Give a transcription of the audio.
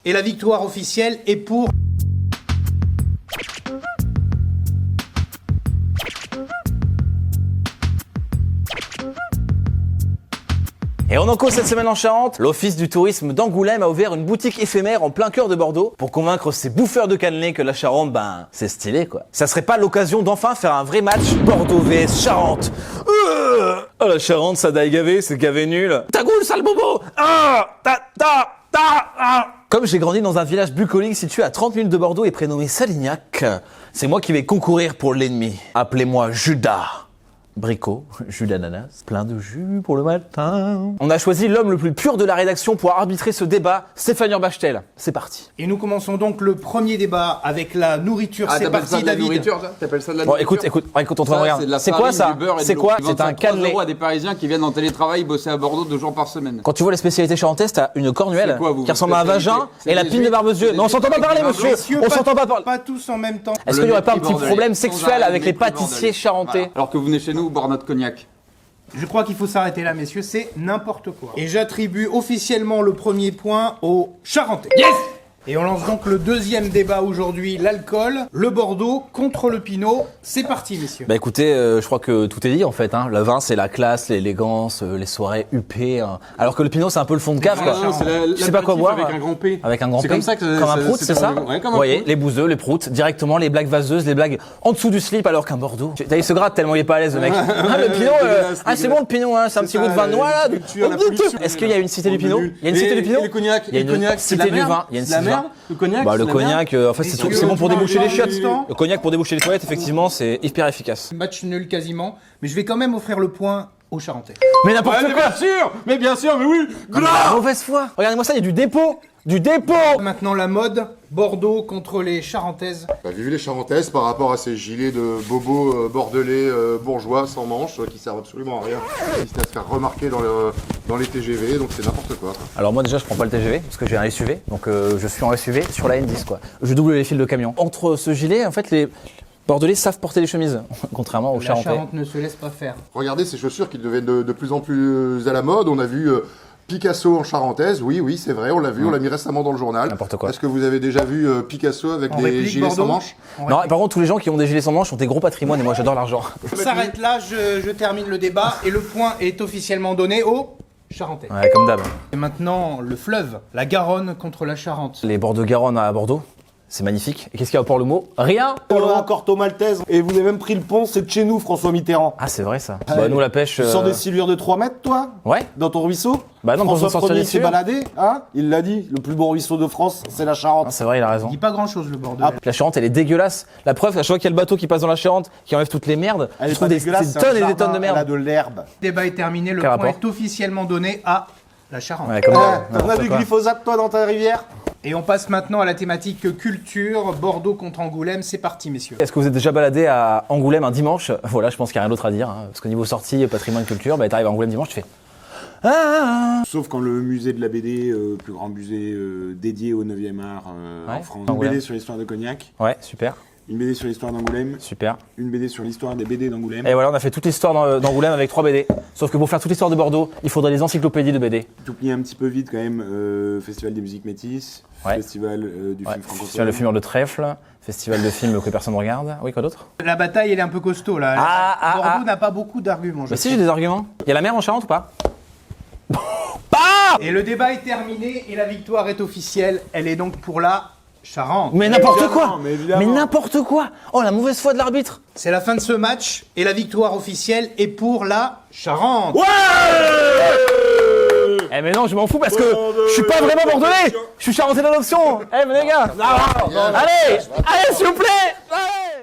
Et la victoire officielle est pour... Et on en cause cette semaine en Charente, l'Office du tourisme d'Angoulême a ouvert une boutique éphémère en plein cœur de Bordeaux pour convaincre ces bouffeurs de cannelés que la Charente, c'est stylé quoi. Ça serait pas l'occasion d'enfin faire un vrai match Bordeaux vs Charente. Oh la Charente, ça daille gavé, c'est gavé nul. Ta goule, sale bobo. Comme j'ai grandi dans un village bucolique situé à 30 minutes de Bordeaux et prénommé Salignac, c'est moi qui vais concourir pour l'ennemi. Appelez-moi Judas. Bricot, jus d'ananas, plein de jus pour le matin. On a choisi l'homme le plus pur de la rédaction pour arbitrer ce débat, Stéphane Urbachtel. C'est parti. Et nous commençons donc le premier débat avec la nourriture. C'est parti, David. T'appelles ça de la Bon, nourriture? écoute, on te regarde. C'est quoi ça? C'est quoi? C'est un cannelé. à des Parisiens qui viennent en télétravail bosser à Bordeaux 2 jours par semaine. Quand tu vois les spécialités charentaises, t'as une cornuelle qui ressemble à un vagin et la pine de Barbezieux. Mais on s'entend pas parler, monsieur. On s'entend pas parler. Pas tous en même temps. Est-ce qu'il n'y aurait pas un petit problème sexuel avec les pâtissiers charentais? Alors que vous venez chez nous boire notre cognac. Je crois qu'il faut s'arrêter là, messieurs, c'est n'importe quoi. Et j'attribue officiellement le premier point aux Charentais. Yes! Et on lance donc le deuxième débat aujourd'hui, l'alcool, le Bordeaux contre le Pinot. C'est parti, messieurs. Bah écoutez, je crois que tout est dit en fait. Le vin, c'est la classe, l'élégance, les soirées huppées. Alors que le Pinot, c'est un peu le fond de cave, quoi. Je sais pas quoi boire. Avec un grand P. Avec un grand P. C'est comme ça que comme un prout, c'est ça? Ouais, comme un Vous voyez, prout. les bouseux, les proutes, directement, les blagues vaseuses, les blagues en dessous du slip, alors qu'un Bordeaux. Il se gratte tellement il est pas à l'aise, le mec. Le Pinot, c'est bon le Pinot, c'est un petit goût de vin noir là. Est-ce qu'il y a une cité du Pinot? Il y a une cité du Pinot? Le cognac, Il y a une cité du vin. Il y a une cité du vin. Le cognac. Bah le cognac, en fait c'est bon pour déboucher les chiottes. Instant. Le cognac pour déboucher les toilettes, effectivement, c'est hyper efficace. Match nul quasiment, mais je vais quand même offrir le point aux Charentais. Mais n'importe quoi. Bien sûr, mais oui. Mauvaise foi. Regardez-moi ça, il y a du dépôt. Du dépôt. Maintenant la mode, Bordeaux contre les Charentaises. Bah, vive les Charentaises par rapport à ces gilets de bobos bordelais bourgeois sans manches qui servent absolument à rien, si ce n'est à se faire remarquer dans les TGV, donc c'est n'importe quoi. Alors moi déjà je prends pas le TGV parce que j'ai un SUV, donc je suis en SUV sur la N10 quoi. Je double les fils de camion. Entre ce gilet, en fait les Bordelais savent porter les chemises, contrairement aux La Charentais. Charente ne se laisse pas faire. Regardez ces chaussures qui deviennent de plus en plus à la mode. On a vu Picasso en charentaise, oui c'est vrai, on l'a vu, on l'a mis récemment dans le journal. N'importe quoi. Est-ce que vous avez déjà vu Picasso avec En des réplique, gilets Bordeaux sans manches? Non, par contre tous les gens qui ont des gilets sans manches ont des gros patrimoines et moi j'adore l'argent. On s'arrête là, je termine le débat et le point est officiellement donné aux Charentais. Ouais, comme d'hab. Et maintenant, le fleuve, la Garonne contre la Charente. Les bords de Garonne à Bordeaux, c'est magnifique. Et qu'est-ce qu'il y a pour le mot? Rien. On a encore Maltaise. Et vous avez même pris le pont, c'est de chez nous, François Mitterrand. Ah c'est vrai ça. Bah nous la pêche. Tu sors des silures de 3 mètres, toi? Ouais. Dans ton ruisseau? Bah non, pour François sortir des Ier s'est silures. baladé, hein? Il l'a dit, le plus beau ruisseau de France, c'est la Ah, Charente. c'est vrai, il a raison. Il dit pas grand chose le Bordeaux. La Charente, elle est dégueulasse. La preuve, à chaque fois qu'il y a le bateau qui passe dans la Charente, qui enlève toutes les merdes, Elle je est trouve pas des dégueulasse, c'est tonnes un et des jardin, tonnes de Elle a merde. de l'herbe. Le débat est terminé, le Quel point rapport est officiellement donné à la Charente. Ouais, comme Ah, d'hab. t'en as du glyphosate, toi, dans ta rivière? Et on passe maintenant à la thématique culture, Bordeaux contre Angoulême, c'est parti messieurs. Est-ce que vous êtes déjà baladé à Angoulême un dimanche? Voilà, je pense qu'il n'y a rien d'autre à dire. Parce qu'au niveau sortie, patrimoine, culture, t'arrives à Angoulême dimanche, tu fais. Sauf quand le musée de la BD, plus grand musée dédié au 9e art Ouais, en France. Une Angoulême. BD sur l'histoire de Cognac, Ouais, super, une BD sur l'histoire d'Angoulême, super. une BD sur l'histoire des BD d'Angoulême. Et voilà, on a fait toute l'histoire d'Angoulême avec 3 BD. Sauf que pour faire toute l'histoire de Bordeaux, il faudrait des encyclopédies de BD. J'oublie un petit peu vite quand même, Festival des musiques métisses, Ouais. Festival du Ouais. film francophone. Festival de film de trèfle, festival de films que personne ne regarde. Oui, quoi d'autre? La bataille elle est un peu costaud là. Bordeaux n'a pas beaucoup d'arguments. je Bah si, trouve. j'ai des arguments. Il y a la mer en Charente ou pas? Et le débat est terminé et la victoire est officielle. Elle est donc pour la Charente. Mais n'importe Évidemment, quoi! mais évidemment. Mais n'importe quoi! Oh, la mauvaise foi de l'arbitre! C'est la fin de ce match et la victoire officielle est pour la Charente. Eh mais non, je m'en fous parce que je suis pas vraiment bordelais! Je suis charentais d'adoption! Eh mais les gars! Allez! Allez, s'il vous plaît! Allez